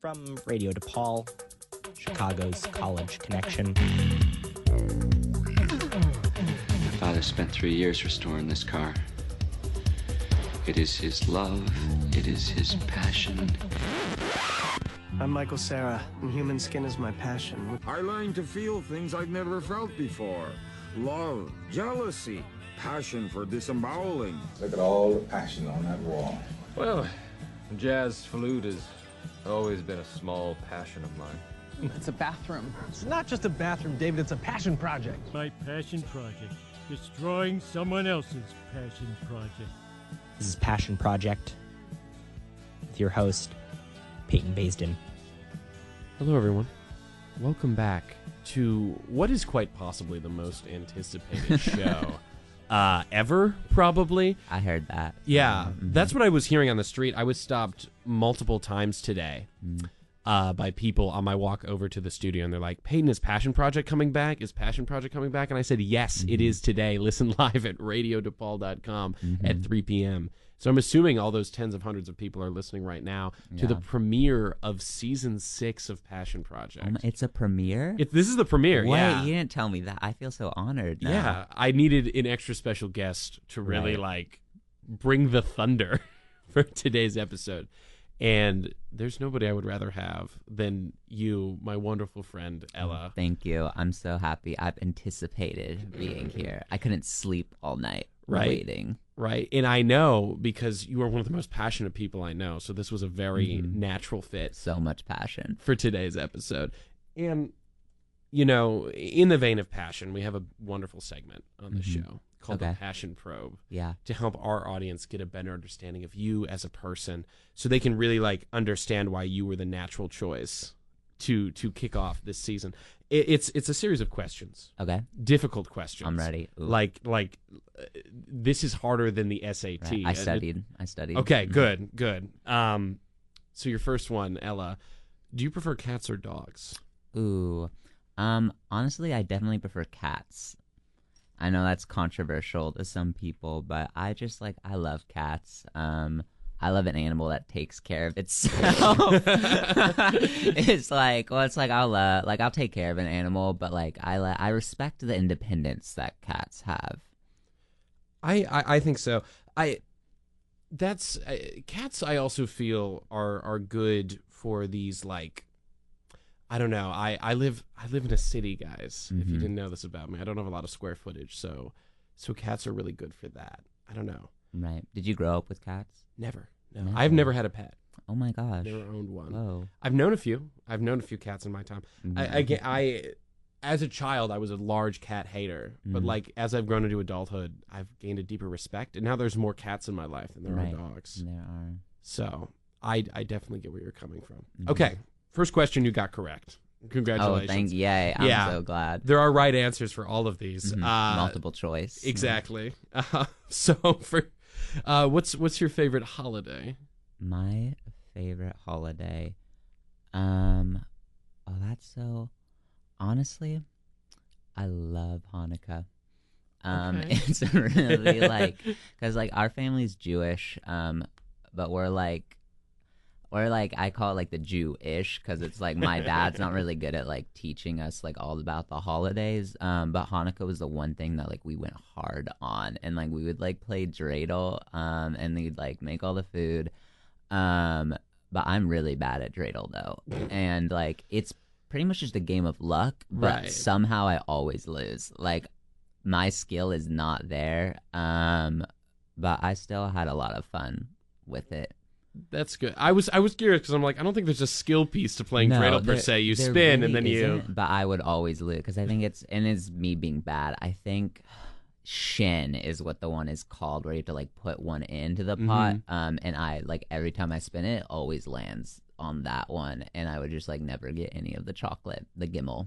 From Radio DePaul, Chicago's college connection. My father spent 3 years restoring this car. It is his love. It is his passion. I'm Michael Cera, and human skin is my passion. I learned to feel things I'd never felt before. Love, jealousy, passion for disemboweling. Look at all the passion on that wall. Well, jazz flute has always been a small passion of mine. It's a bathroom. It's not just a bathroom, David. It's a passion project. My passion project. Destroying someone else's passion project. This is Passion Project with your host, Peyton Baisden. Hello, everyone. Welcome back to what is quite possibly the most anticipated show ever, probably. I heard that. Yeah, that's what I was hearing on the street. I was stopped multiple times today by people on my walk over to the studio, and they're like, Peyton, is Passion Project coming back? Is Passion Project coming back? And I said, yes, it is today. Listen live at radiodepal.com at 3 p.m. So I'm assuming all those tens of hundreds of people are listening right now to the premiere of Season 6 of Passion Project. It's a premiere? This is the premiere, Wait, yeah. you didn't tell me that. I feel so honored now. Yeah, I needed an extra special guest to really, bring the thunder for today's episode. And there's nobody I would rather have than you, my wonderful friend, Ella. Thank you. I'm so happy. I've anticipated being here. I couldn't sleep all night waiting. Right. And I know because you are one of the most passionate people I know. So this was a very natural fit. So much passion. For today's episode. And, you know, in the vein of passion, we have a wonderful segment on the show called the Passion Probe. Yeah. To help our audience get a better understanding of you as a person so they can really understand why you were the natural choice to kick off this season. It's a series of questions. Okay. Difficult questions. I'm ready. Ooh. This is harder than the SAT. Right. I studied. Okay, good. So your first one, Ella, do you prefer cats or dogs? Ooh. Honestly, I definitely prefer cats. I know that's controversial to some people, but I just I love cats. I love an animal that takes care of itself. I'll take care of an animal, but I respect the independence that cats have. I think so. Cats I also feel are good for these I don't know. I live in a city, guys. If you didn't know this about me, I don't have a lot of square footage, so cats are really good for that. I don't know. Right. Did you grow up with cats? Never. No. I've never had a pet. Oh my gosh. Never owned one. Whoa. I've known a few. I've known a few cats in my time. I as a child, I was a large cat hater, but as I've grown into adulthood, I've gained a deeper respect, and now there's more cats in my life than there are dogs. There are. So I definitely get where you're coming from. Okay. First question you got correct. Congratulations. Oh, yay. I'm so glad. There are right answers for all of these. Multiple choice. Exactly. So for what's your favorite holiday? My favorite holiday. Honestly, I love Hanukkah. It's really because our family's Jewish, but we're I call it the Jew-ish because it's my dad's not really good at teaching us all about the holidays. But Hanukkah was the one thing that we went hard on, and we would play dreidel, and we'd make all the food. But I'm really bad at dreidel though, and it's pretty much just a game of luck. But somehow I always lose. My skill is not there. But I still had a lot of fun with it. That's good. I was curious because I'm I don't think there's a skill piece to playing dreidel per se. You spin really and then you. But I would always lose because I think it's me being bad. I think shin is what the one is called where you have to put one into the pot. And I every time I spin it always lands on that one, and I would just never get any of the chocolate, the gimmel.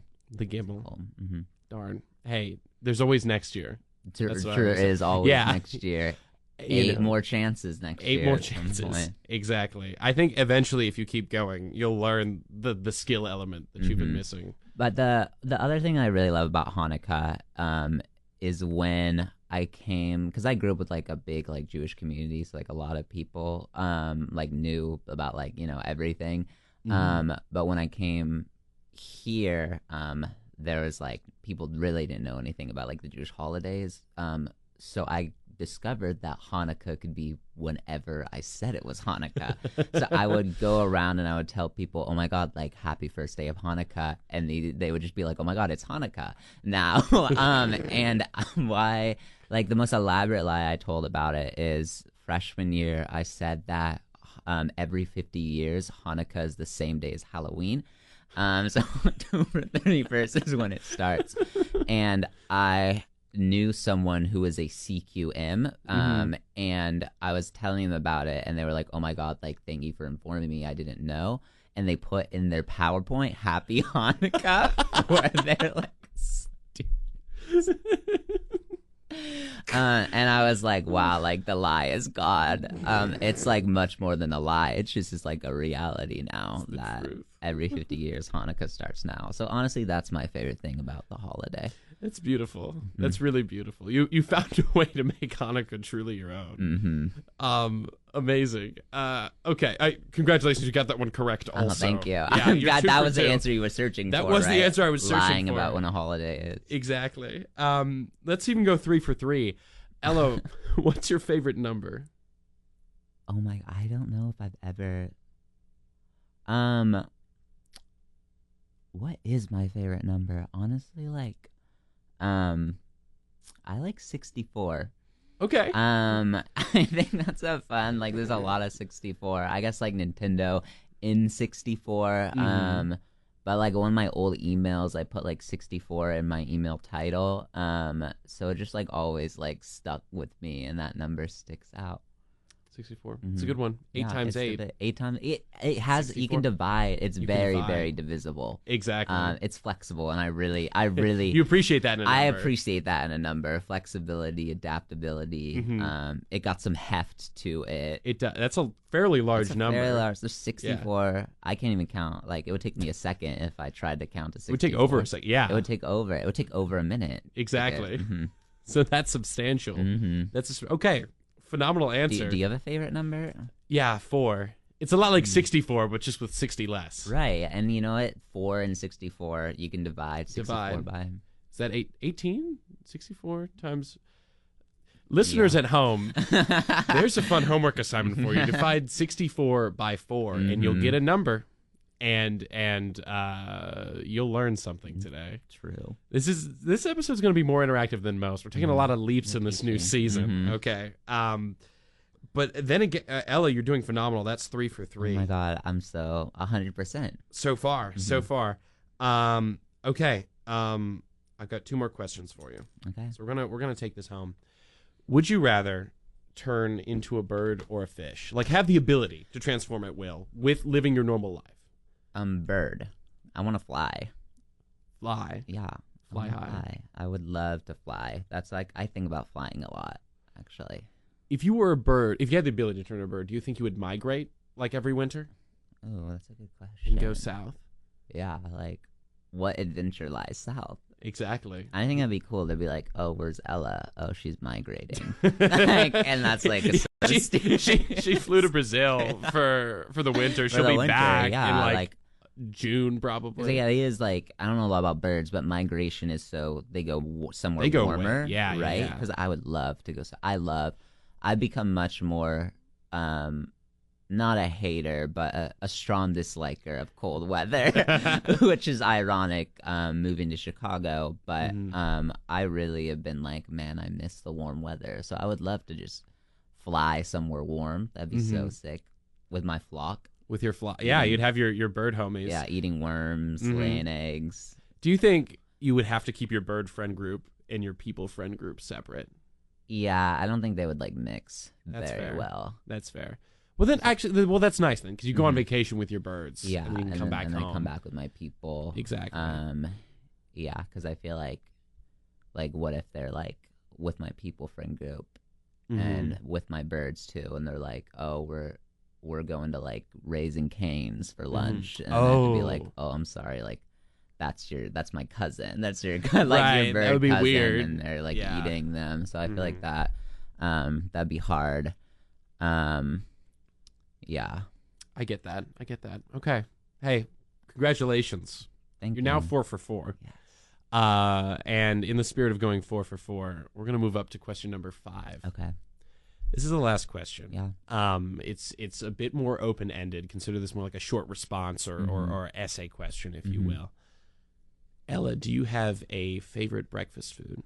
Darn. Hey, there's always next year. True is always next year. Eight more chances next year. 8 more chances. Exactly. I think eventually, if you keep going, you'll learn the skill element that you've been missing. But the other thing I really love about Hanukkah is when I came, because I grew up with a big Jewish community, so a lot of people knew about everything. But when I came here, there was like people really didn't know anything about like the Jewish holidays. So I discovered that Hanukkah could be whenever I said it was Hanukkah. So I would go around and I would tell people, "Oh my God, like happy first day of Hanukkah," and they would just be like, "Oh my God, it's Hanukkah now." And why? Like the most elaborate lie I told about it is freshman year. I said that every 50 years Hanukkah is the same day as Halloween. So October 31st is when it starts, and I knew someone who was a CQM, and I was telling them about it, and they were like, "Oh my God, like thank you for informing me. I didn't know." And they put in their PowerPoint "Happy Hanukkah," where they're like, and I was like, wow, like the lie is God. It's like much more than a lie. It's just like a reality now that every 50 years Hanukkah starts now. So honestly, that's my favorite thing about the holiday. It's beautiful. That's really beautiful. You found a way to make Hanukkah truly your own. Amazing. Okay. Congratulations. You got that one correct also. Oh, thank you. Yeah, that was the answer you were searching for. That was the answer I was searching Lying for. about when a holiday is. Exactly. Let's even go 3 for 3. Elo, what's your favorite number? Oh my, I don't know if I've ever. What is my favorite number? Honestly, like, I like 64. Okay. I think that's a fun. Like, there's a lot of 64. I guess like Nintendo in 64. But like one of my old emails, I put like 64 in my email title. So it just like always like stuck with me, and that number sticks out. 64. It's a good one. 8 times 8. 8 times it has 64. You can divide. It's very divisible. Exactly. It's flexible, and I really you appreciate that in a number. I appreciate that in a number. Flexibility, adaptability. It got some heft to it. It does. That's a fairly large number. Very large. There's 64. Yeah. I can't even count. Like it would take me a second if I tried to count to 64. It would take over a second. Yeah. It would take over a minute. Exactly. So that's substantial. That's okay. Phenomenal answer. Do you have a favorite number? Yeah, 4. It's a lot like 64, but just with 60 less. Right, and you know what? 4 and 64, you can divide 64 by. Is that 18? 64 times... Listeners at home, there's a fun homework assignment for you. Divide 64 by 4, and you'll get a number. And you'll learn something today. True. This episode's going to be more interactive than most. We're taking a lot of leaps in this new season. Okay. But then again, Ella, you're doing phenomenal. That's 3 for 3. Oh my God, I'm so 100%. So far. Okay. I've got 2 more questions for you. Okay. So we're gonna take this home. Would you rather turn into a bird or a fish? Like have the ability to transform at will with living your normal life. Bird. I want to fly. Fly? Yeah. Fly high. I would love to fly. That's like, I think about flying a lot, actually. If you were a bird, if you had the ability to turn into a bird, do you think you would migrate like every winter? Oh, that's a good question. And go south? Yeah, like what adventure lies south? Exactly. I think that'd be cool to be like, oh, where's Ella? Oh, she's migrating. And that's like she flew to Brazil for the winter. She'll be back in like June probably. Yeah, it is like, I don't know a lot about birds, but migration is so they go somewhere warmer. Yeah, right? Because I would love to go. I've become much more not a hater, but a strong disliker of cold weather, which is ironic, moving to Chicago. But I really have been like, man, I miss the warm weather. So I would love to just fly somewhere warm. That'd be so sick with my flock. With your flock. Yeah, you'd have your bird homies. Yeah, eating worms, laying eggs. Do you think you would have to keep your bird friend group and your people friend group separate? Yeah, I don't think they would like mix very well. That's fair. Well, then actually, that's nice then, because you go on vacation with your birds. Yeah, and you can come back home. And I come back with my people. Exactly. Yeah, because I feel like what if they're like with my people friend group and with my birds too, and they're like, oh, we're going to like Raising Cane's for lunch, and I have to be like, oh, I'm sorry, like that's my cousin, that's your like right, your bird that would be cousin, weird, and they're like eating them, so I feel like that that'd be hard. Yeah, I get that. Okay, Hey, congratulations. Thank You're you. now 4 for 4. Yes. And in the spirit of going 4 for 4, we're going to move up to question number 5. Okay. This is the last question. Yeah. It's a bit more open-ended. Consider this more like a short response or essay question, if you will. Ella, do you have a favorite breakfast food?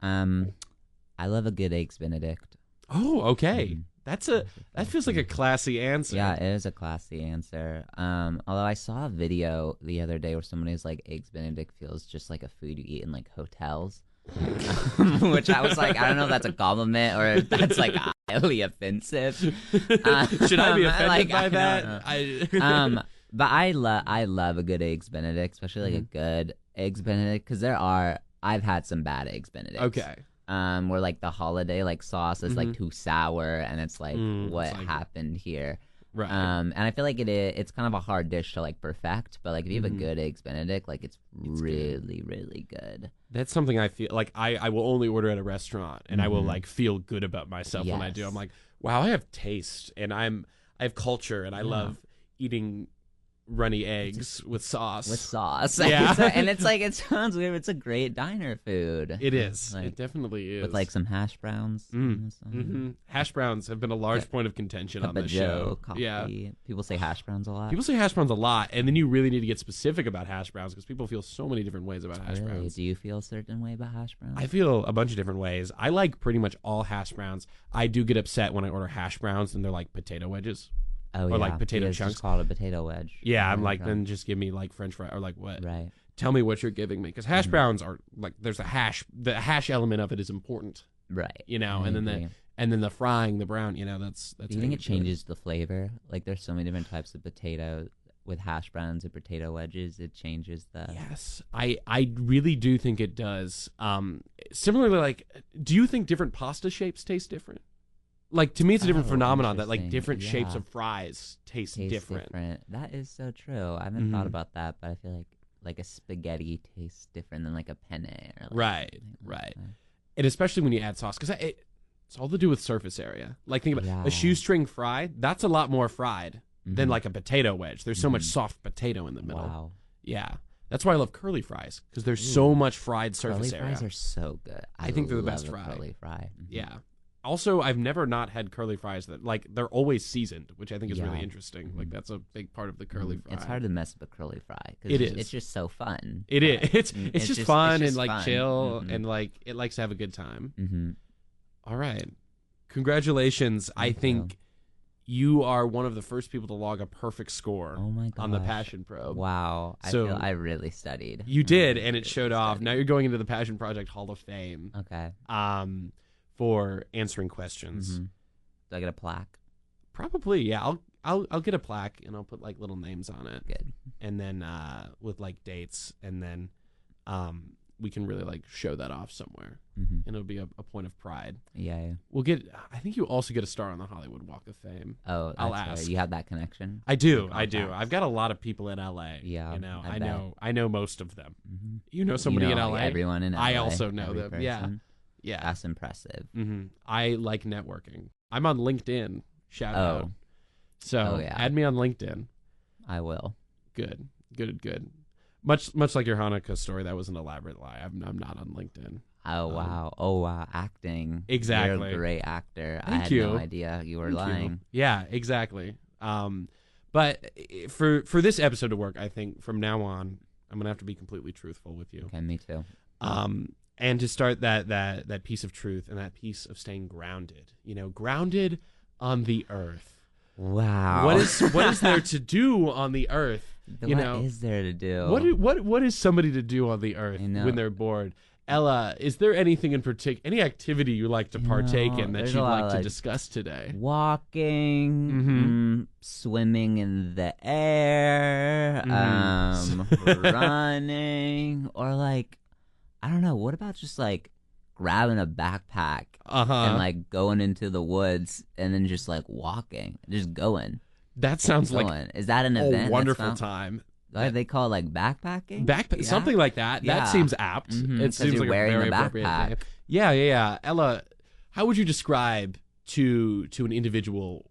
I love a good eggs Benedict. Oh, okay. That feels like a classy answer. Yeah, it is a classy answer. Although I saw a video the other day where somebody was like, eggs Benedict feels just like a food you eat in like hotels. Which I was like, I don't know if that's a compliment or if that's like highly offensive. Should I be offended by that? But I love a good eggs Benedict, especially like a good eggs Benedict, because I've had some bad eggs Benedict. Okay. Where like the holiday like sauce is like too sour, and it's like what it's like happened here. Right. And I feel like it's kind of a hard dish to like perfect, but like if you have a good eggs Benedict, like it's really really good. That's something I feel like I will only order at a restaurant, and I will like feel good about myself when I do. I'm like, wow, I have taste, and I have culture, and I love eating runny eggs with sauce. Yeah. And it's like, it sounds weird, but it's a great diner food. It is. Like, it definitely is. with like some hash browns. Hash browns have been a large point of contention on Cup the of show. Joe, coffee. Yeah. People say hash browns a lot. People say hash browns a lot, and then you really need to get specific about hash browns because people feel so many different ways about hash browns. Do you feel a certain way about hash browns? I feel a bunch of different ways. I like pretty much all hash browns. I do get upset when I order hash browns and they're like potato wedges. Oh, or like potato it's chunks. Just called a potato wedge. Yeah, I'm like, then just give me like French fry or like what? Right. Tell me what you're giving me, because hash browns are like, there's the hash element of it is important, Right. you know, I and agree. then the frying the brown, you know, that's. Do you think it changes the flavor? Like, there's so many different types of potato with hash browns and potato wedges. It changes the. Yes, I really do think it does. Similarly, like, do you think different pasta shapes taste different? Like, to me, it's a different phenomenon that like different shapes of fries taste different. That is so true. I haven't thought about that, but I feel like a spaghetti tastes different than like a penne. Or like, Right. And especially when you add sauce, because it's all to do with surface area. Like, think about a shoestring fry. That's a lot more fried than like a potato wedge. There's so much soft potato in the middle. Wow. Yeah. That's why I love curly fries, because there's so much fried surface area. Curly fries are so good. I think they're the love best a fry. Curly fry. Yeah. Also, I've never not had curly fries that, like, they're always seasoned, which I think is really interesting. Like, that's a big part of the curly fry. It's hard to mess up a curly fry. It is. It's just so fun. It is. It's just fun it's and just like fun. chill and like it likes to have a good time. Mm-hmm. All right, congratulations! I think you are one of the first people to log a perfect score on the Passion Probe. Wow! So I feel I really studied. You did, and it showed off. Now you're going into the Passion Project Hall of Fame. Okay. For answering questions. Do I get a plaque? Probably, yeah. I'll get a plaque and I'll put like little names on it. Good. And then with like dates, and then we can really like show that off somewhere, and it'll be a point of pride. Yeah. We'll get. I think you also get a star on the Hollywood Walk of Fame. Oh, I'll that's ask. right. You have that connection. I do. I've got a lot of people in LA. Yeah, you know. I I know most of them. You know somebody in LA. Everyone in LA. I also know every them. person. Yeah. That's impressive. I like networking. I'm on LinkedIn. Shout out. So add me on LinkedIn. I will. Good. Much like your Hanukkah story, that was an elaborate lie. I'm not on LinkedIn. Oh wow! Acting. Exactly. You're a great actor. Thank I had you. no idea you were lying. Yeah, exactly. But for this episode to work, I think from now on, I'm gonna have to be completely truthful with you. Okay, me too. And to start that piece of truth and that piece of staying grounded. You know, grounded on the earth. Wow. What is there to do on the earth? What is there to do? What is somebody to do on the earth when they're bored? Ella, is there anything in particular, any activity you like to partake in that you'd like to discuss today? Walking, swimming in the air, running, or like, I don't know. What about just like grabbing a backpack and like going into the woods and then just like walking, just going? That sounds like is that an event? A wonderful time. They call it like backpacking? Something like that. Yeah. That seems apt. It seems like wearing a very the appropriate backpack. day. Yeah. Ella, how would you describe to an individual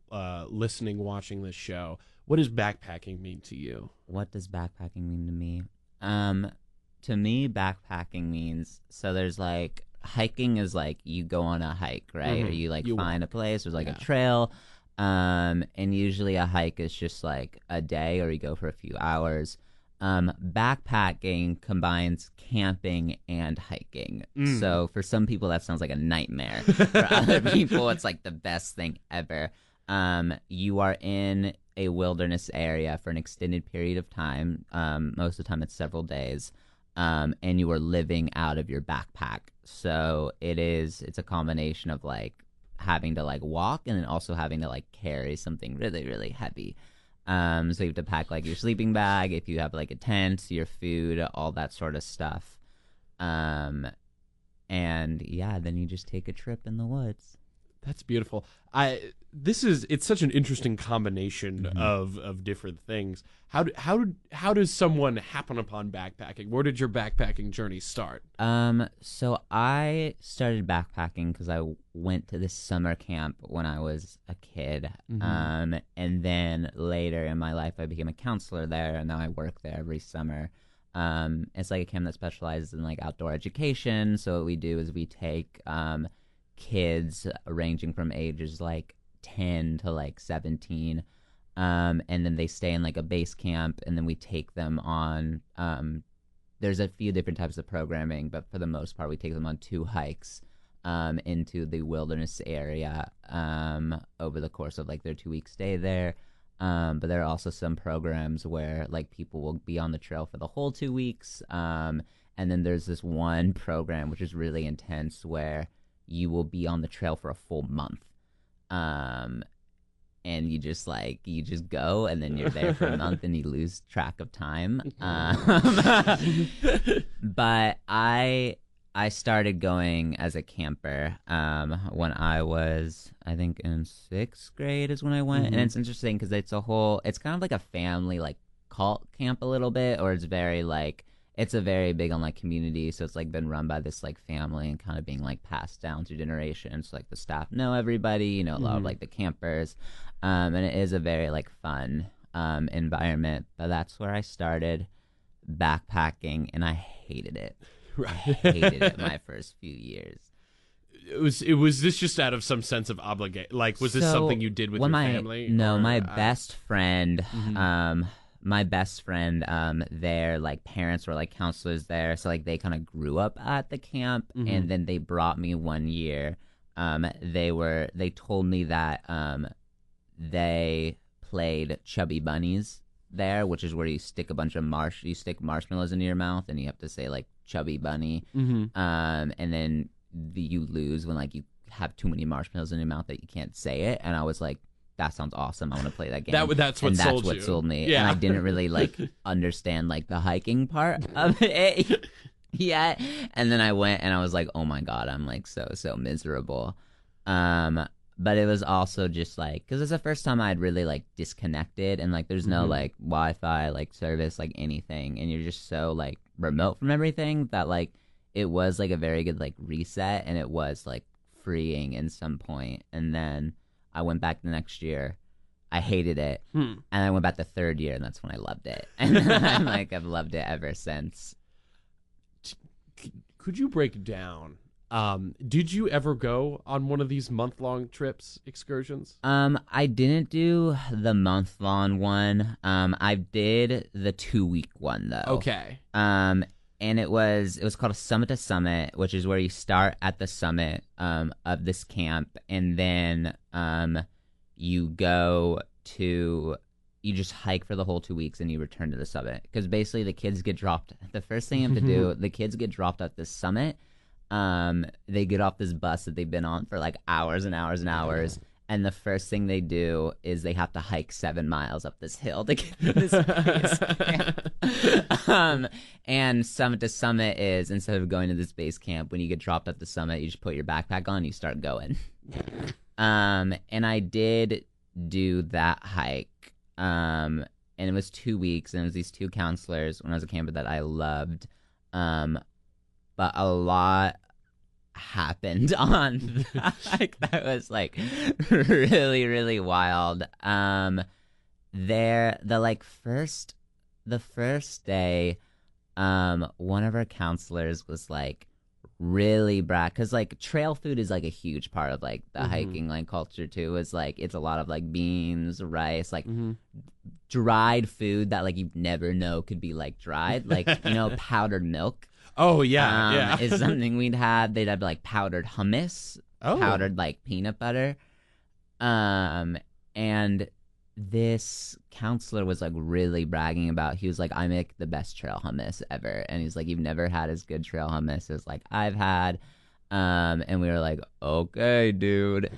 listening, watching this show, What does backpacking mean to you? What does backpacking mean to me? To me, backpacking means, so there's like, hiking is like you go on a hike, right? Or you like find a place, there's like a trail. And usually a hike is just like a day, or you go for a few hours. Backpacking combines camping and hiking. So for some people that sounds like a nightmare. For other people, it's like the best thing ever. You are in a wilderness area for an extended period of time. Most of the time it's several days. And you are living out of your backpack. So it's a combination of like having to like walk and then also having to like carry something really, really heavy. So you have to pack like your sleeping bag, if you have like a tent, your food, all that sort of stuff. And yeah, then you just take a trip in the woods. That's beautiful. It's such an interesting combination of different things. How does someone happen upon backpacking? Where did your backpacking journey start? So I started backpacking because I went to this summer camp when I was a kid. And then later in my life, I became a counselor there, and now I work there every summer. It's like a camp that specializes in like outdoor education. So what we do is we take kids ranging from ages like 10 to like 17, and then they stay in like a base camp, and then we take them on there's a few different types of programming, but for the most part we take them on 2 hikes into the wilderness area over the course of like their 2-week stay there. But there are also some programs where like people will be on the trail for the whole 2 weeks, and then there's this one program which is really intense where you will be on the trail for a full month. And you just go, and then you're there for a month and you lose track of time. But I started going as a camper when I was, I think in 6th grade is when I went. And it's interesting because it's kind of like a family like cult camp a little bit, or it's very like, it's a very big on like community, so it's like been run by this like family and kind of being like passed down through generations. Like the staff know everybody, a lot of like the campers, and it is a very like fun environment. But that's where I started backpacking, and I hated it. Right. I hated it my first few years. It was this just out of some sense of obligation? Like, was this something you did with your family? No, my best friend. My best friend, their like parents were like counselors there, so like they kind of grew up at the camp, and then they brought me one year. They told me that they played Chubby Bunnies there, which is where you stick a bunch of marshmallows into your mouth, and you have to say like Chubby Bunny, and then you lose when like you have too many marshmallows in your mouth that you can't say it. And I was like, that sounds awesome. I want to play that game. That's what sold me. Yeah. And I didn't really like understand like the hiking part of it yet. And then I went and I was like, oh my God, I'm like so miserable. But it was also just like, because it's the first time I'd really like disconnected, and like there's no like Wi-Fi like service, like anything, and you're just so like remote from everything that like it was like a very good like reset, and it was like freeing in some point. And then I went back the next year. I hated it. And I went back the 3rd year, and that's when I loved it. And I'm like, I've loved it ever since. Could you break down, did you ever go on one of these month-long trips, excursions? I didn't do the month-long one. I did the 2-week one, though. Okay. And it was called a Summit to Summit, which is where you start at the summit of this camp, and then you just hike for the whole 2 weeks, and you return to the summit. Because basically the kids get dropped. The first thing you have to do, the kids get dropped at the summit. They get off this bus that they've been on for like hours and hours and hours. And the first thing they do is they have to hike 7 miles up this hill to get to this base camp. And Summit to Summit is, instead of going to this base camp, when you get dropped at the summit, you just put your backpack on and you start going. And I did do that hike. And it was 2 weeks, and it was these 2 counselors when I was a camper that I loved. But a lot happened on that hike that was like really, really wild. the first day, one of our counselors was like really because like trail food is like a huge part of like the hiking like culture too. Is like it's a lot of like beans, rice, like dried food that like you never know could be like dried, like powdered milk. Oh yeah, is something we'd have. They'd have like powdered hummus, powdered like peanut butter, and this counselor was like really bragging about. He was like, I make the best trail hummus ever, and he's like, you've never had as good trail hummus as like I've had, and we were like, okay, dude.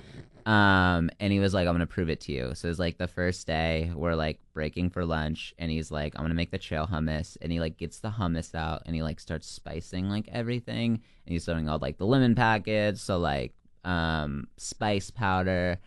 And he was like, I'm gonna prove it to you. So it's like the first day we're like breaking for lunch, and he's like, I'm gonna make the trail hummus, and he like gets the hummus out and he like starts spicing like everything, and he's throwing all like the lemon packets, so like spice powder,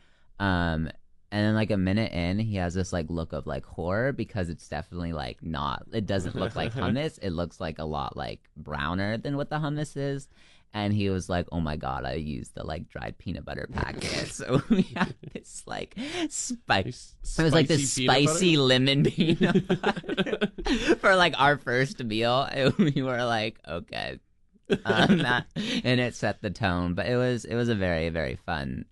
and then like a minute in he has this like look of like horror because it's definitely like not, it doesn't look like hummus. It looks like a lot like browner than what the hummus is. And he was like, oh my God, I used the like dried peanut butter packet. So we had this like spice. It was like this spicy lemon peanut butter for like our first meal. And we were like, okay. And it set the tone. But it was a very, very fun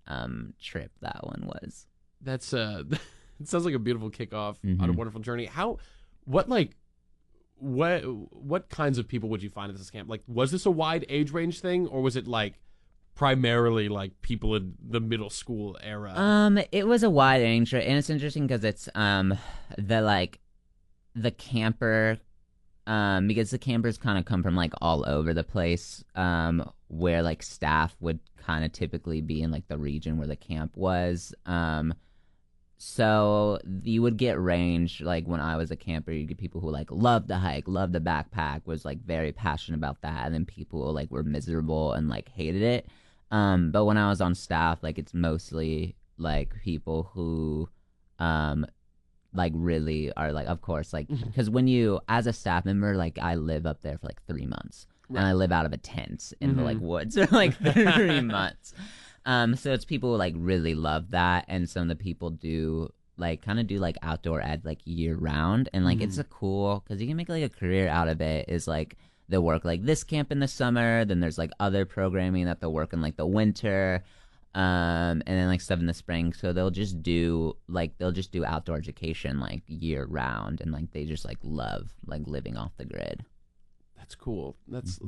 trip, that one was. That's it sounds like a beautiful kickoff on a wonderful journey. What kinds of people would you find at this camp? Like, was this a wide age range thing, or was it like primarily like people in the middle school era? It was a wide range, and it's interesting because it's the camper, because the campers kind of come from like all over the place, where like staff would kind of typically be in like the region where the camp was. So you would get range, like when I was a camper, you get people who like loved the hike, loved the backpack, was like very passionate about that, and then people who like were miserable and like hated it. But when I was on staff, like it's mostly like people who like really are like, of course, like because when you as a staff member, like I live up there for like 3 months, and I live out of a tent in the like woods for like 3 months. So it's people who like really love that, and some of the people do like kind of do like outdoor ed like year round, and like it's a cool because you can make like a career out of it. Is like they'll work like this camp in the summer, then there's like other programming that they'll work in like the winter, and then like stuff in the spring. So they'll just do outdoor education like year round, and like they just like love like living off the grid. That's cool. That's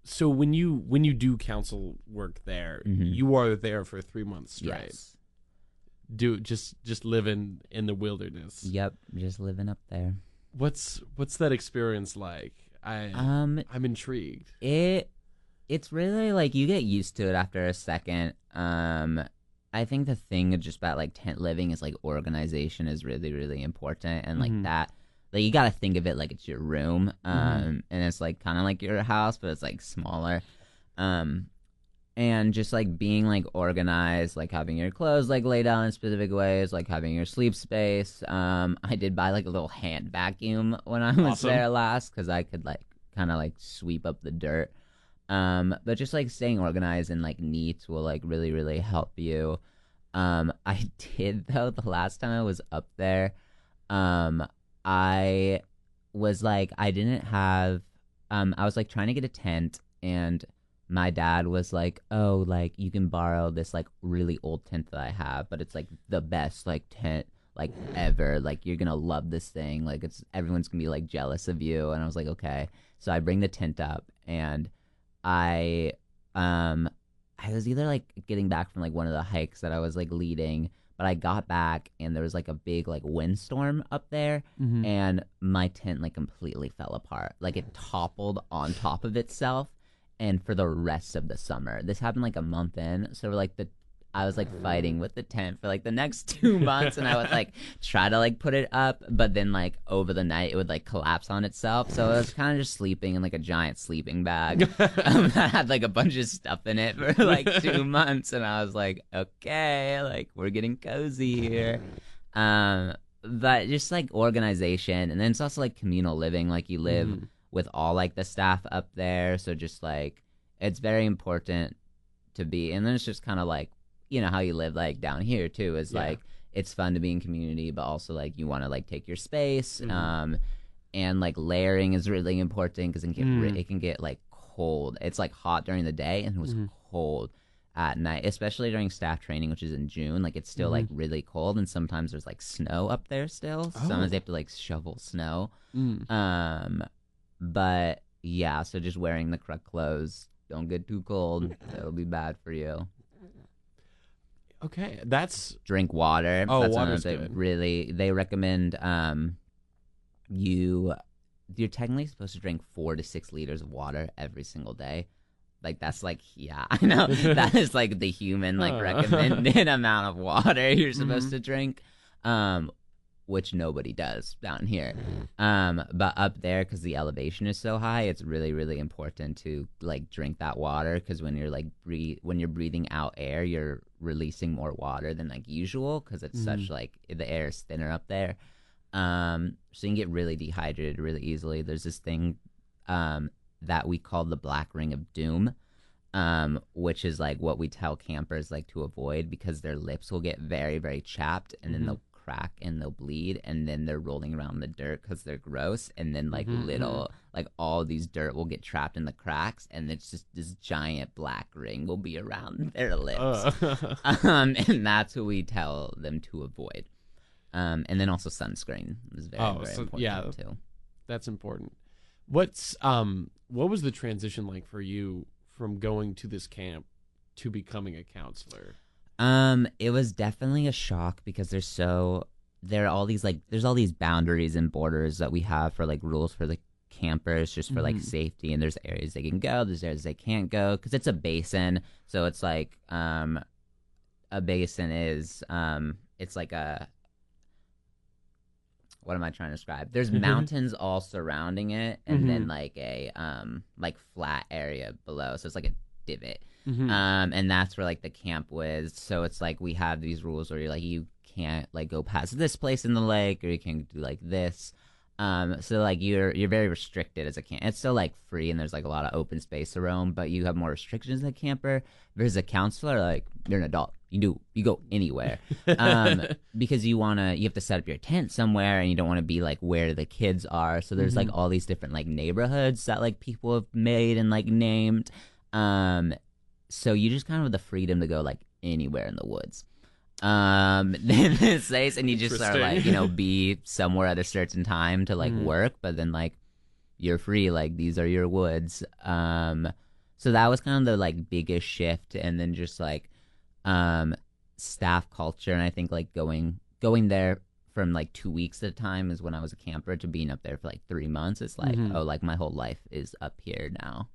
so when you do council work there, you are there for 3 months straight. Yes. Just living in the wilderness. Yep, just living up there. What's that experience like? I'm intrigued. It's really like you get used to it after a second. I think the thing just about like tent living is like organization is really, really important, and like that. Like you gotta think of it like it's your room, and it's like kind of like your house, but it's like smaller, and just like being like organized, like having your clothes like laid out in specific ways, like having your sleep space. I did buy like a little hand vacuum when I was there last because I could like kind of like sweep up the dirt, but just like staying organized and like neat will like really, really help you. I did though the last time I was up there, I was like, I didn't have, I was like trying to get a tent, and my dad was like, oh, like you can borrow this like really old tent that I have, but it's like the best like tent like ever. Like you're gonna love this thing. Like everyone's gonna be like jealous of you. And I was like, okay. So I bring the tent up, and I was either like getting back from like one of the hikes that I was like leading, but I got back and there was like a big like windstorm up there, and my tent like completely fell apart. Like it toppled on top of itself, and for the rest of the summer. This happened like a month in, so like I was like fighting with the tent for like the next 2 months, and I would like try to like put it up, but then like over the night it would like collapse on itself. So I was kind of just sleeping in like a giant sleeping bag that had like a bunch of stuff in it for like 2 months, and I was like, okay, like we're getting cozy here. But just like organization, and then it's also like communal living. Like you live with all like the staff up there, so just like it's very important to be. And then it's just kind of like, you know, how you live like down here too is like it's fun to be in community, but also like you want to like take your space. And like layering is really important because it can get like cold. It's like hot during the day and it was cold at night, especially during staff training, which is in June. Like it's still like really cold, and sometimes there's like snow up there still. Sometimes they have to like shovel snow. But yeah, so just wearing the correct clothes. Don't get too cold. It'll be bad for you. Okay, that's drink water. Oh, that's water's good. good. They recommend you're technically supposed to drink 4 to 6 liters of water every single day. Like that's like I know that is like the human like recommended amount of water you're supposed to drink, which nobody does down here. But up there, because the elevation is so high, it's really, really important to like drink that water, because when you're like when you're breathing out air, you're releasing more water than like usual, because it's such like the air is thinner up there. So you can get really dehydrated really easily. There's this thing that we call the Black Ring of Doom, which is like what we tell campers like to avoid, because their lips will get very, very chapped, and then they'll crack and they'll bleed, and then they're rolling around in the dirt because they're gross, and then like like all these dirt will get trapped in the cracks, and it's just this giant black ring will be around their lips. And that's what we tell them to avoid. And then also sunscreen is very important too. That's important. What was the transition like for you from going to this camp to becoming a counselor? It was definitely a shock, because there's all these boundaries and borders that we have for like rules for the campers, just for like safety, and there's areas they can go, there's areas they can't go, because it's a basin. So it's like a basin is it's like a, what am I trying to describe? There's mountains all surrounding it, and then like a like flat area below. So it's like a divot. And that's where like the camp was. So it's like we have these rules where you're like, you can't like go past this place in the lake, or you can't do like this. So like you're very restricted as a camp. It's still like free, and there's like a lot of open space to roam, but you have more restrictions as a camper. Versus a counselor, like you're an adult. You go anywhere, because you have to set up your tent somewhere, and you don't want to be like where the kids are. So there's like all these different like neighborhoods that like people have made and like named. So you just kind of have the freedom to go like anywhere in the woods. And you just are like, be somewhere at a certain time to like work, but then like you're free, like these are your woods. So that was kind of the like biggest shift. And then just like staff culture, and I think like going there from like 2 weeks at a time is when I was a camper, to being up there for like 3 months. It's like oh, like my whole life is up here now.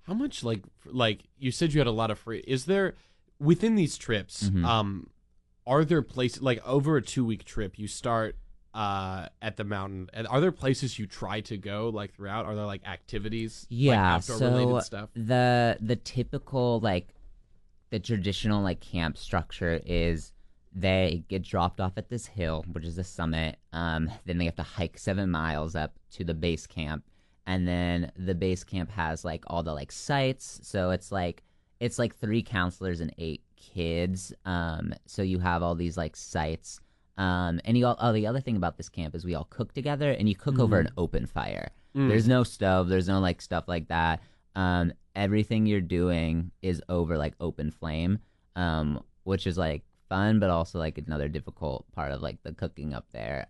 How much like you said you had a lot of free, is there within these trips are there places like over a 2-week trip you start at the mountain, and are there places you try to go like throughout? Are there like activities, like outdoor related stuff? The typical like the traditional like camp structure is they get dropped off at this hill, which is the summit. Then they have to hike 7 miles up to the base camp, and then the base camp has like all the like sites. So it's like 3 counselors and 8 kids. So you have all these like sites. And the other thing about this camp is we all cook together, and you cook over an open fire. There's no stove. There's no like stuff like that. Everything you're doing is over like open flame, which is like fun, but also like another difficult part of like the cooking up there.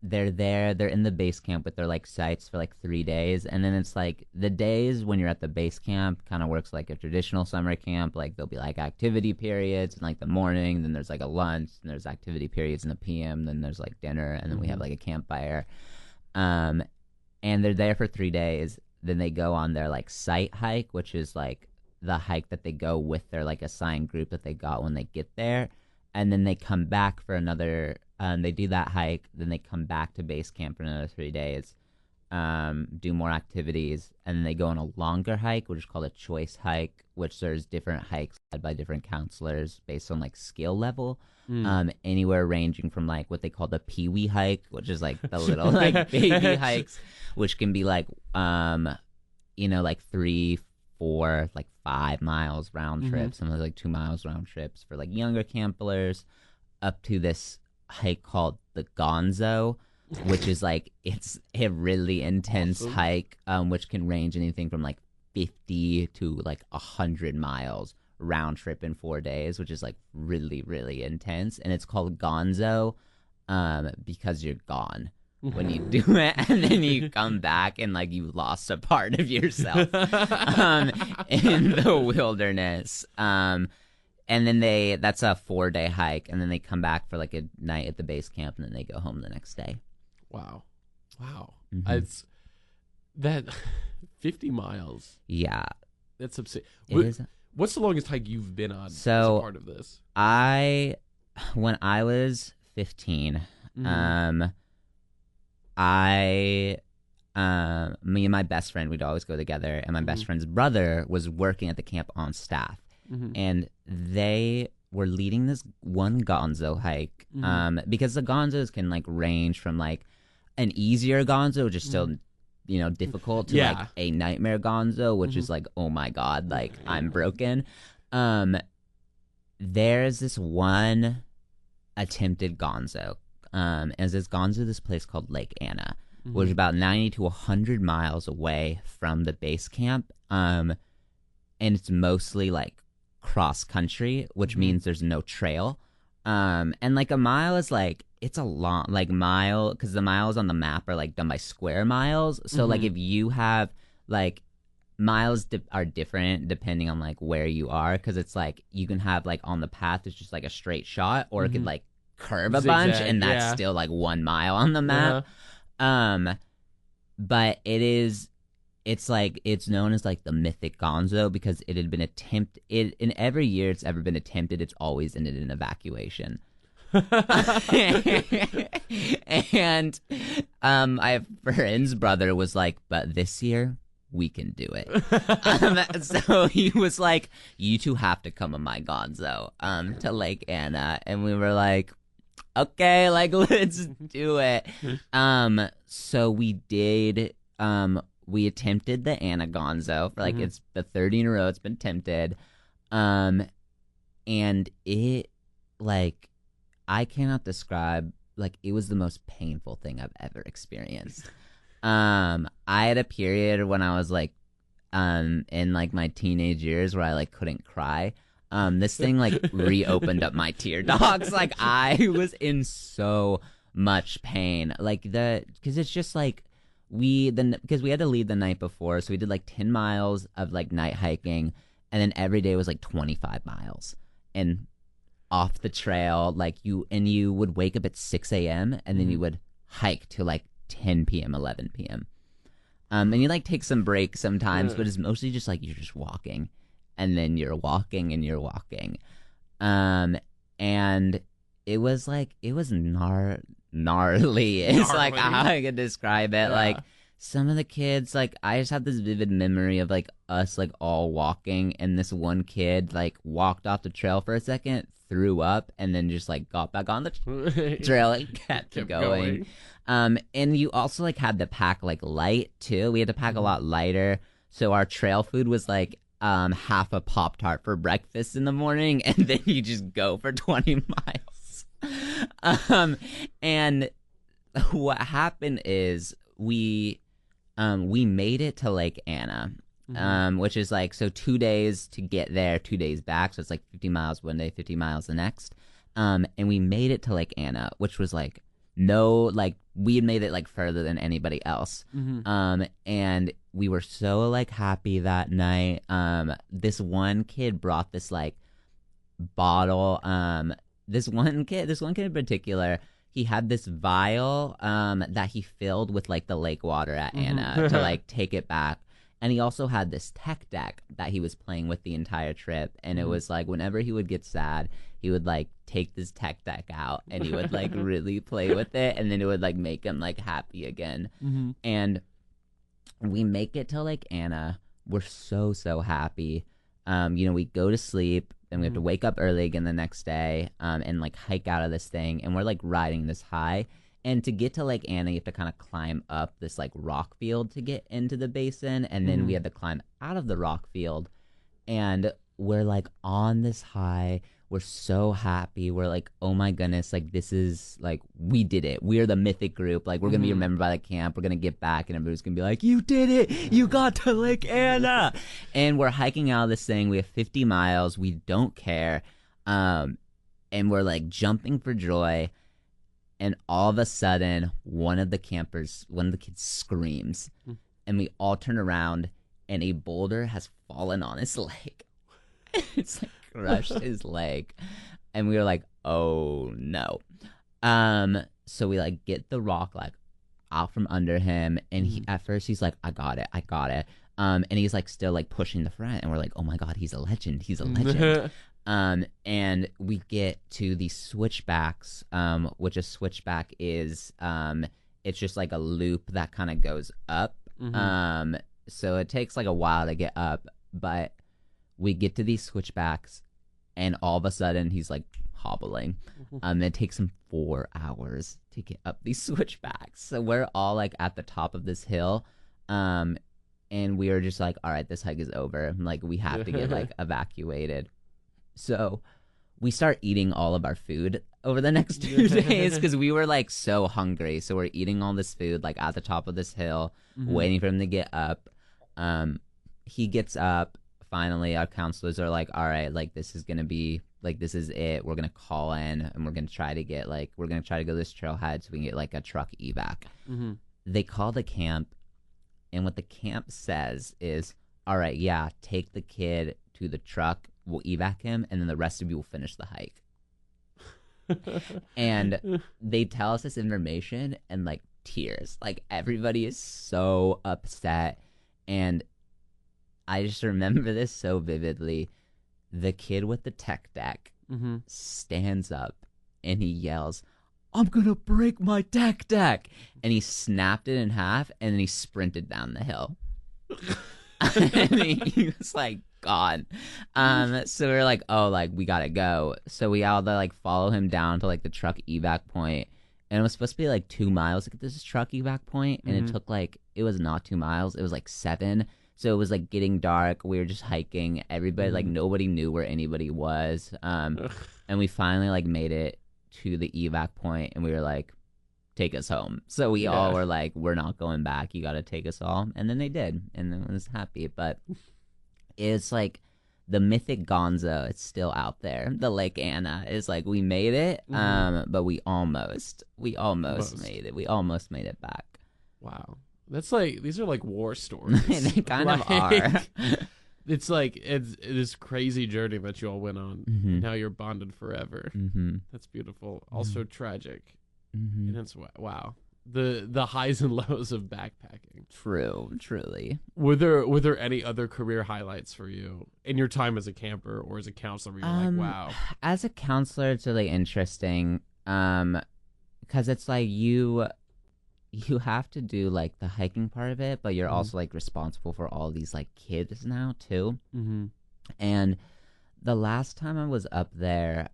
They're in the base camp with their like sites for like 3 days, and then it's like the days when you're at the base camp kind of works like a traditional summer camp. Like there'll be like activity periods in like the morning, then there's like a lunch, and there's activity periods in the PM, then there's like dinner, and then we have like a campfire. And they're there for 3 days. Then they go on their like site hike, which is like the hike that they go with their like assigned group that they got when they get there, and then they come back for another. They do that hike, then they come back to base camp for another 3 days, do more activities, and then they go on a longer hike, which is called a choice hike, which there's different hikes led by different counselors based on like skill level, anywhere ranging from like what they call the peewee hike, which is like the little like baby hikes, which can be like like 3 5 miles round trip, sometimes like 2 miles round trips for like younger campers, up to this hike called the Gonzo, which is like it's a really intense hike, which can range anything from like 50 to like 100 miles round trip in 4 days, which is like really, really intense. And it's called Gonzo because you're gone when you do it, and then you come back and like you lost a part of yourself in the wilderness. And then that's a 4-day hike, and then they come back for like a night at the base camp, and then they go home the next day. Wow. It's that 50 miles. Yeah, That's insane. it is. What's the longest hike you've been on So, as a part of this? When I was 15, me and my best friend, we'd always go together, and my best friend's brother was working at the camp on staff, and they were leading this one Gonzo hike, because the Gonzos can like range from like an easier Gonzo, which is still difficult, to like a nightmare Gonzo, which is like, oh my god, like I'm broken. There's this one attempted Gonzo, and this Gonzo, this place called Lake Anna, which is about 90 to 100 miles away from the base camp, and it's mostly like cross country, which means there's no trail, and like a mile is like, it's a long like mile, because the miles on the map are like done by square miles, so like if you have like miles are different depending on like where you are, because it's like you can have like on the path it's just like a straight shot, or it could like curve a bunch, and that's still like 1 mile on the map. But it's like, it's known as like the mythic Gonzo because it had been attempted, in every year it's ever been attempted, it's always ended in evacuation. And I have friend's brother was like, but this year we can do it. So he was like, you two have to come on my Gonzo to Lake Anna, and we were like, okay, like let's do it. So we did. We attempted the Anna Gonzo for like it's the 30 in a row it's been attempted, and it, like, I cannot describe, like, it was the most painful thing I've ever experienced. I had a period when I was like in like my teenage years where I like couldn't cry. This thing like reopened up my tear ducts. Like I was in so much pain, like because it's just like because we had to leave the night before, so we did like 10 miles of like night hiking, and then every day was like 25 miles and off the trail, like you would wake up at 6 a.m. and then you would hike to like 10 p.m. 11 p.m. And you like take some breaks sometimes, but it's mostly just like you're just walking, and then you're walking and you're walking. And it was like, it was gnarly. It's like how I could describe it. Like some of the kids, like I just have this vivid memory of like us like all walking, and this one kid like walked off the trail for a second, threw up, and then just like got back on the trail and kept going. And you also like had to pack like light too. We had to pack a lot lighter, so our trail food was like half a Pop-Tart for breakfast in the morning, and then you just go for 20 miles. And what happened is we made it to Lake Anna, which is like, so 2 days to get there, 2 days back, so it's like 50 miles one day, 50 miles the next. And we made it to Lake Anna, which was like, we had made it like further than anybody else. And we were so like happy that night. This one kid brought this like bottle. This one kid in particular, he had this vial that he filled with like the lake water at Anna to like take it back. And he also had this tech deck that he was playing with the entire trip. And it was like, whenever he would get sad, he would like take this tech deck out and he would like really play with it. And then it would like make him like happy again. And we make it to Lake Anna. We're so, so happy. We go to sleep and we have to wake up early again the next day and like hike out of this thing. And we're like riding this high. And to get to Lake Anna, you have to kind of climb up this like rock field to get into the basin, and then we had to climb out of the rock field, and we're like on this high. We're so happy. We're like, oh my goodness, like this is like we did it. We're the mythic group. Like we're gonna be remembered by the camp. We're gonna get back, and everybody's gonna be like, you did it. You got to Lake Anna. And we're hiking out of this thing. We have 50 miles. We don't care, and we're like jumping for joy. And all of a sudden, one of the kids screams, and we all turn around, and a boulder has fallen on his leg. It's like crushed his leg, and we were like, "Oh no!" So we like get the rock like out from under him, and at first he's like, "I got it," and he's like still like pushing the front, and we're like, "Oh my god, he's a legend! He's a legend!" And we get to the switchbacks, which a switchback is, it's just like a loop that kind of goes up. So it takes like a while to get up, but we get to these switchbacks, and all of a sudden he's like hobbling. It takes him 4 hours to get up these switchbacks. So we're all like at the top of this hill, and we are just like, all right, this hike is over. Like we have to get like evacuated. So we start eating all of our food over the next 2 days because we were like so hungry. So we're eating all this food like at the top of this hill, waiting for him to get up. He gets up. Finally, our counselors are like, all right, like this is going to be like, this is it. We're going to call in, and we're going to try to get like, we're going to try to go to this trailhead so we can get like a truck evac. They call the camp, and what the camp says is, all right, yeah, take the kid to the truck. We'll evac him, and then the rest of you will finish the hike. And they tell us this information, and like tears. Like everybody is so upset, and I just remember this so vividly. The kid with the tech deck stands up, and he yells, "I'm gonna break my tech deck!" And he snapped it in half, and then he sprinted down the hill. And he was like gone. So we were like, oh, like we gotta go. So we all like follow him down to like the truck evac point, and it was supposed to be like 2 miles to get to this truck evac point, and it took like, it was not 2 miles, it was like 7. So it was like getting dark. We were just hiking. Everybody like nobody knew where anybody was. And we finally like made it to the evac point, and we were like, take us home. So we all were like, we're not going back. You got to take us all. And then they did, and then I was happy. But it's like the mythic Gonzo. It's still out there. The Lake Anna is like, we made it, but we almost made it. We almost made it back. Wow. That's like, these are like war stories. They kind of are. It's like, it's this crazy journey that you all went on. And now you're bonded forever. That's beautiful. Also tragic. And it's, wow. The highs and lows of backpacking. Truly. Were there any other career highlights for you in your time as a camper or as a counselor where you're like, wow? As a counselor, it's really interesting, because it's like you have to do like the hiking part of it, but you're also like responsible for all these like kids now too. And the last time I was up there,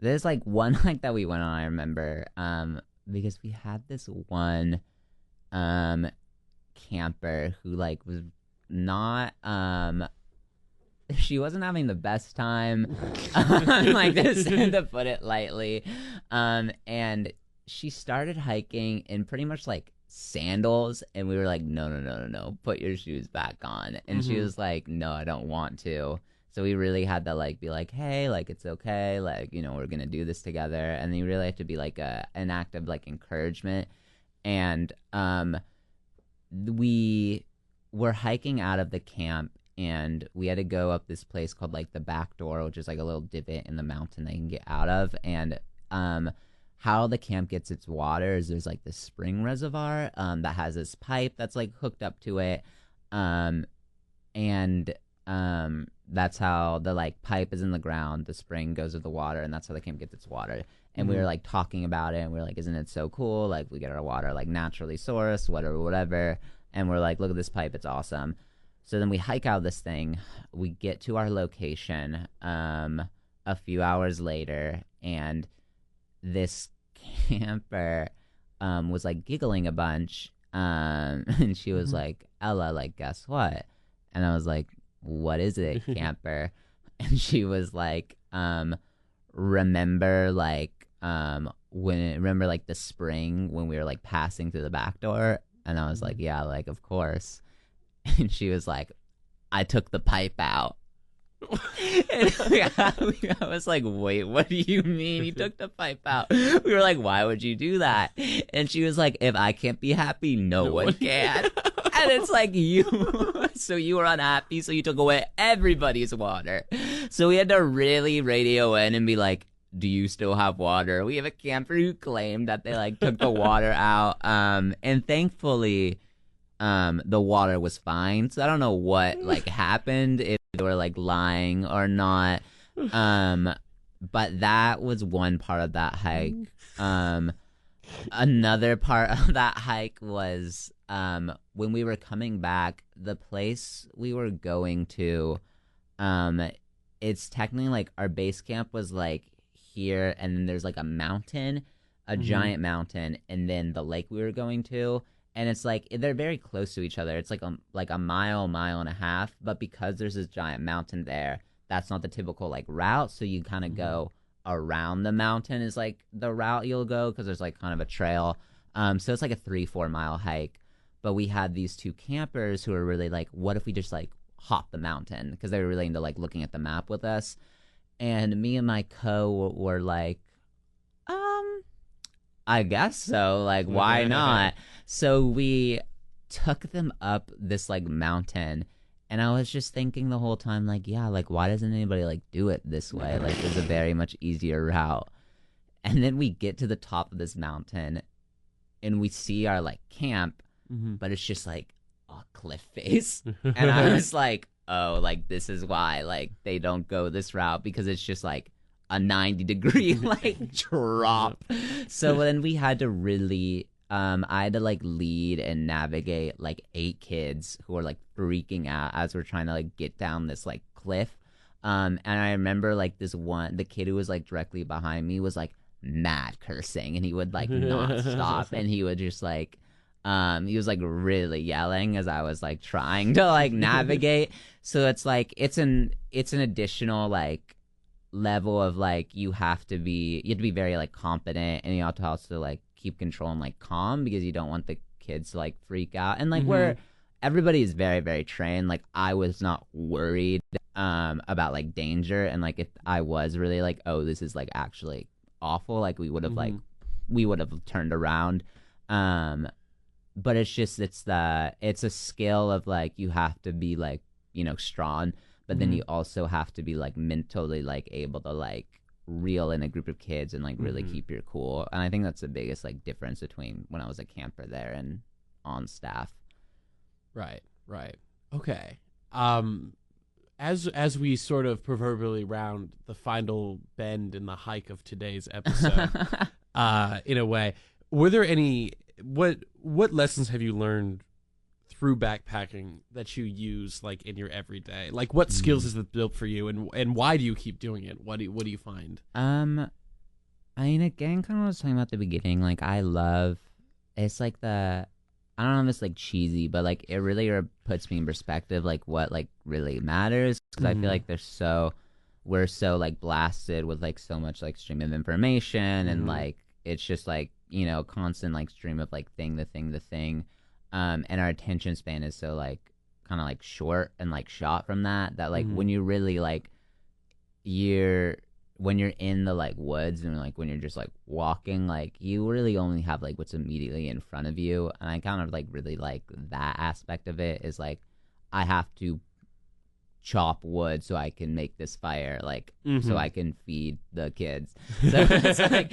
there's like one hike that we went on, I remember, because we had this one camper who like was not she wasn't having the best time, like to put it lightly, and she started hiking in pretty much like sandals, and we were like, no, put your shoes back on. And she was like, no, I don't want to. So we really had to like be like, hey, like it's okay, like, you know, we're gonna do this together. And then you really have to be like an act of like encouragement. And we were hiking out of the camp, and we had to go up this place called like the back door, which is like a little divot in the mountain that you can get out of. And how the camp gets its water is there's like this spring reservoir that has this pipe that's like hooked up to it, and that's how the like pipe is in the ground, the spring goes with the water, and that's how the camp gets its water. And we were like talking about it, and we were like, isn't it so cool, like we get our water like naturally sourced, whatever. And we're like, look at this pipe, it's awesome. So then we hike out this thing, we get to our location a few hours later, and this camper was like giggling a bunch, and she was like, Ella, like, guess what? And I was like, what is it, camper? And she was like, remember like the spring when we were like passing through the back door? And I was like, yeah, like, of course. And she was like, I took the pipe out. And I was like, wait, what do you mean you took the pipe out? We were like, why would you do that? And she was like, if I can't be happy, no one can. And it's like, so you were unhappy, so you took away everybody's water. So we had to really radio in and be like, do you still have water? We have a camper who claimed that they like took the water out. And thankfully, the water was fine. So I don't know what like happened, if they were like lying or not. But that was one part of that hike. Another part of that hike was when we were coming back, the place we were going to, it's technically like our base camp was like here, and then there's like a mountain, a giant mountain, and then the lake we were going to. And it's like they're very close to each other. It's like a mile and a half. But because there's this giant mountain there, that's not the typical like route. So you kind of go around the mountain is like the route you'll go, because there's like kind of a trail. So it's like a 3-4 mile hike. But we had these two campers who were really like, what if we just like hop the mountain? Because they were really into like looking at the map with us. And me and my were like, I guess so. Like, why not? So we took them up this like mountain, and I was just thinking the whole time, like, yeah, like, why doesn't anybody like do it this way? Like, there's a very much easier route. And then we get to the top of this mountain, and we see our like camp, but it's just like a cliff face. And I was like, oh, like, this is why like they don't go this route, because it's just like a 90-degree like drop. So then we had to really I had to like lead and navigate like 8 kids who were like freaking out as we're trying to like get down this like cliff. And I remember like the kid who was like directly behind me was like mad cursing, and he would like not stop, and he would just like he was like really yelling as I was like trying to like navigate. So it's like it's an additional like level of like you have to be very like confident, and you have to also like keep control and like calm, because you don't want the kids to like freak out. And like everybody is very, very trained. Like I was not worried about like danger, and like if I was really like, oh, this is like actually awful, like we would have turned around. But it's just it's a skill of like you have to be like, you know, strong, but then you also have to be like mentally like able to like reel in a group of kids and like really keep your cool. And I think that's the biggest like difference between when I was a camper there and on staff. Right. Okay. As we sort of proverbially round the final bend in the hike of today's episode, in a way, were there any what lessons have you learned through backpacking that you use like in your everyday? Like what skills has it built for you, and why do you keep doing it? What do you find? I mean, again, kind of what I was talking about at the beginning, like it's like I don't know if it's like cheesy, but like it really puts me in perspective like what like really matters, because I feel like we're so like blasted with like so much like stream of information, and like it's just like, you know, constant like stream of like thing to thing. And our attention span is so like kind of like short and like shot from that like when you really like when you're in the like woods, and like when you're just like walking, like you really only have like what's immediately in front of you. And I kind of like really like that aspect of it, is like I have to chop wood so I can make this fire, like so I can feed the kids. So it's like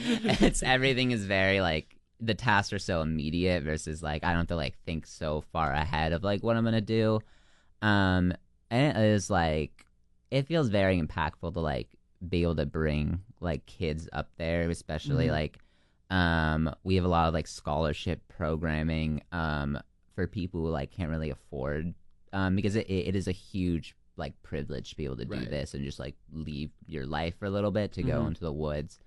everything is very like, the tasks are so immediate versus like I don't have to like think so far ahead of like what I'm gonna do. And it is like, it feels very impactful to like be able to bring like kids up there, especially like we have a lot of like scholarship programming for people who like can't really afford, because it is a huge like privilege to be able to do this and just like leave your life for a little bit to go into the woods.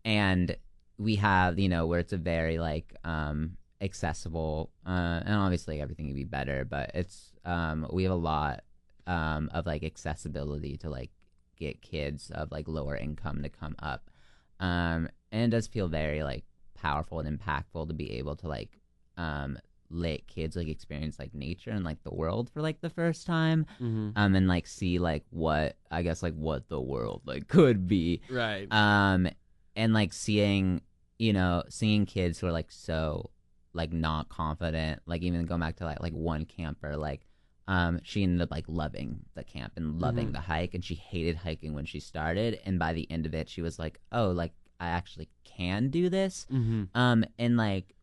And we have, where it's a very like accessible, and obviously everything can be better, but it's we have a lot of like accessibility to like get kids of like lower income to come up, and it does feel very like powerful and impactful to be able to like let kids like experience like nature and like the world for like the first time, and like see like what the world like could be, Right. and like seeing kids who are like so like not confident, like even going back to like one camper, like she ended up like loving the camp and loving the hike, and she hated hiking when she started, and by the end of it she was like, oh, like I actually can do this. And like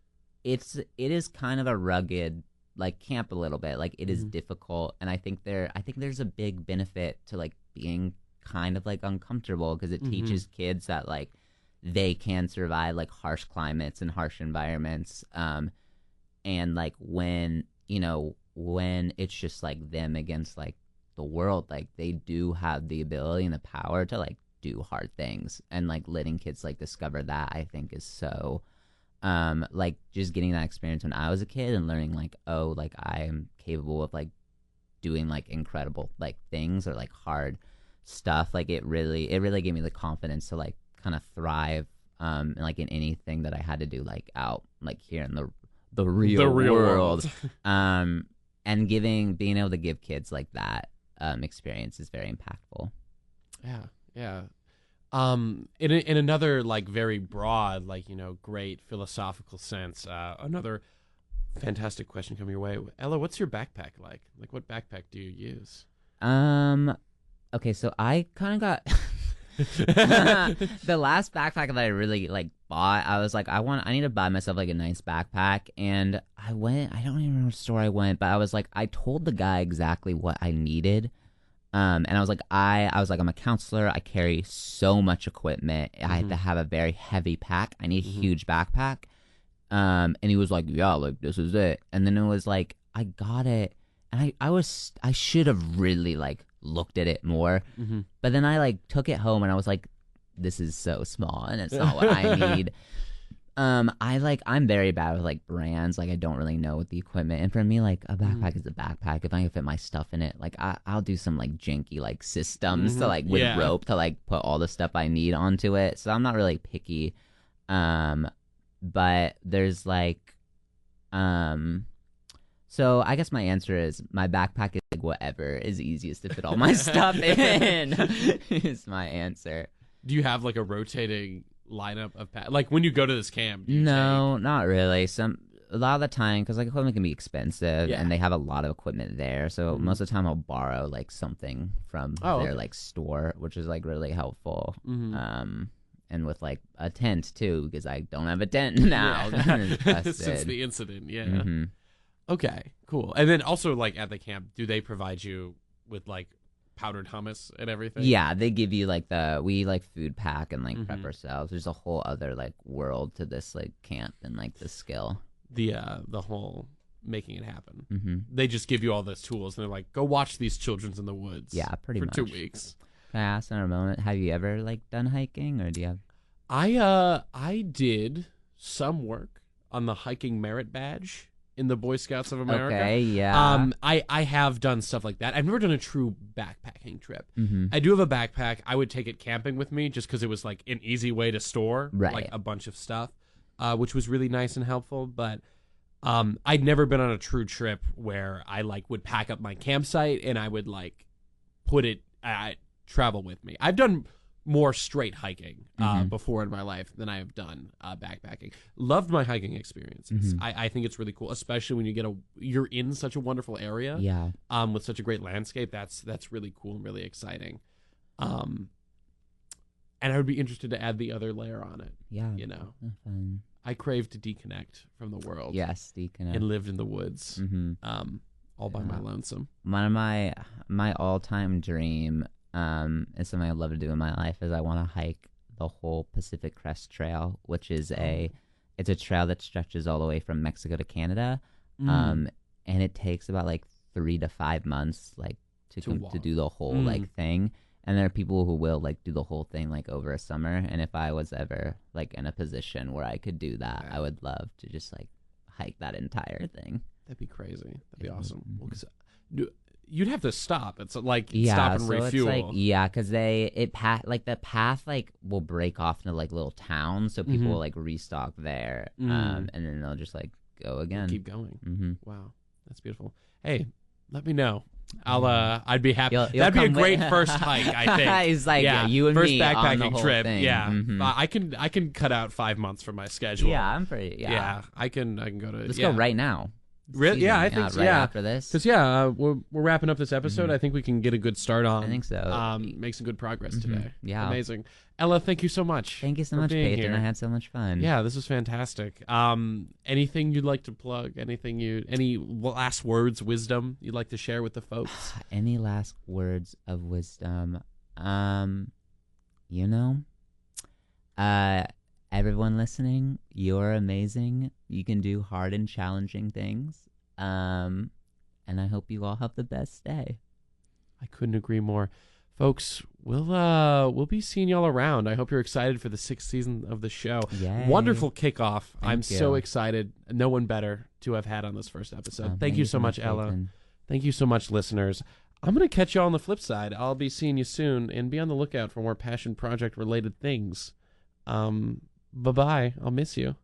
it is kind of a rugged like camp a little bit, like it is difficult, and I think there's a big benefit to like being kind of like uncomfortable, because it teaches kids that like they can survive like harsh climates and harsh environments, and like when it's just like them against like the world, like they do have the ability and the power to like do hard things, and like letting kids like discover that, I think is so like just getting that experience when I was a kid and learning like, oh, like I am capable of like doing like incredible like things or like hard stuff, like it really gave me the confidence to like kind of thrive like in anything that I had to do like out like here in the real world. And being able to give kids like that experience is very impactful. Yeah. In another like very broad, like, great philosophical sense, another fantastic question coming your way. Ella, what's your backpack like? Like, what backpack do you use? Okay, so I kind of got the last backpack that I really like bought, I was like, I need to buy myself like a nice backpack, and I don't even know what store I went, but I was like, I told the guy exactly what I needed. And I was like, I'm a counselor. I carry so much equipment. I had to have a very heavy pack. I need a huge backpack. And he was like, yeah, like this is it. And then it was like, I got it. And I should have really like looked at it more. But then I like took it home and I was like, this is so small and it's not what I need. I'm very bad with like brands. Like I don't really know what the equipment, and for me, like a backpack is a backpack. If I can fit my stuff in it, like I'll do some like janky like systems to like with rope to like put all the stuff I need onto it. So I'm not really picky. But there's like, so I guess my answer is my backpack is like whatever is easiest to fit all my stuff in is my answer. Do you have like a rotating lineup of like when you go to this camp? No, not really. A lot of the time, because like equipment can be expensive, and they have a lot of equipment there. So most of the time, I'll borrow like something from their like store, which is like really helpful. And with like a tent too, because I don't have a tent now since the incident. Okay, cool. And then also like at the camp, do they provide you with like powdered hummus and everything? Yeah, they give you like we like food pack and like prep ourselves. There's a whole other like world to this like camp and like the skill. The whole making it happen. They just give you all those tools and they're like, go watch these children in the woods. Yeah, pretty much. For 2 weeks. Can I ask in a moment, have you ever like done hiking, or do you have? I did some work on the hiking merit badge in the Boy Scouts of America. Okay, yeah. I have done stuff like that. I've never done a true backpacking trip. I do have a backpack. I would take it camping with me just because it was like an easy way to store like a bunch of stuff, which was really nice and helpful. But I'd never been on a true trip where I like would pack up my campsite and I would like put it travel with me. I've done more straight hiking before in my life than I have done backpacking. Loved my hiking experiences. I think it's really cool, especially when you're in such a wonderful area. Yeah. With such a great landscape. That's really cool and really exciting. And I would be interested to add the other layer on it. Yeah. Fun. I crave to deconnect from the world. Yes, deconnect. And lived in the woods. All by my lonesome. One of my all-time dream is something I'd love to do in my life is I want to hike the whole Pacific Crest Trail, which is it's a trail that stretches all the way from Mexico to Canada, and it takes about like 3 to 5 months like to do the whole like thing. And there are people who will like do the whole thing like over a summer. And if I was ever like in a position where I could do that, I would love to just like hike that entire thing. That'd be crazy. That'd be awesome. Well, 'cause you'd have to stop. It's like Yeah, stop and so refuel. it's like because the path like will break off into like little towns, so people will like restock there, and then they'll just like go again. Keep going. Mm-hmm. Wow, that's beautiful. Hey, let me know. I'd be happy. You'll That'd be a come great with- first hike, I think. He's like, yeah, you and first me backpacking on the whole trip. thing. Yeah, Mhm. I can cut out 5 months from my schedule. Yeah, I'm pretty. Yeah, I can go to. let's go right now. Really? Yeah, I think so. right Yeah, after this. because we're wrapping up this episode. I think we can get a good start on. I think so. Make some good progress today. Yeah. Amazing. Ella, thank you so much. Thank you so for much, being Peyton. here. I had so much fun. Yeah, this was fantastic. Anything you'd like to plug? Any last words, wisdom you'd like to share with the folks? Any last words of wisdom? Everyone listening, you're amazing. You can do hard and challenging things. And I hope you all have the best day. I couldn't agree more. Folks, we'll be seeing y'all around. I hope you're excited for the 6th season of the show. Yay. Wonderful kickoff. I'm Thank so you. excited. No one better to have had on this first episode. Oh, thank you so much, Ella. Peyton. Thank you so much, listeners. I'm going to catch you all on the flip side. I'll be seeing you soon, and be on the lookout for more Passion Project related things. Bye-bye. I'll miss you.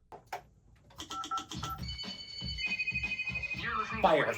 Fire.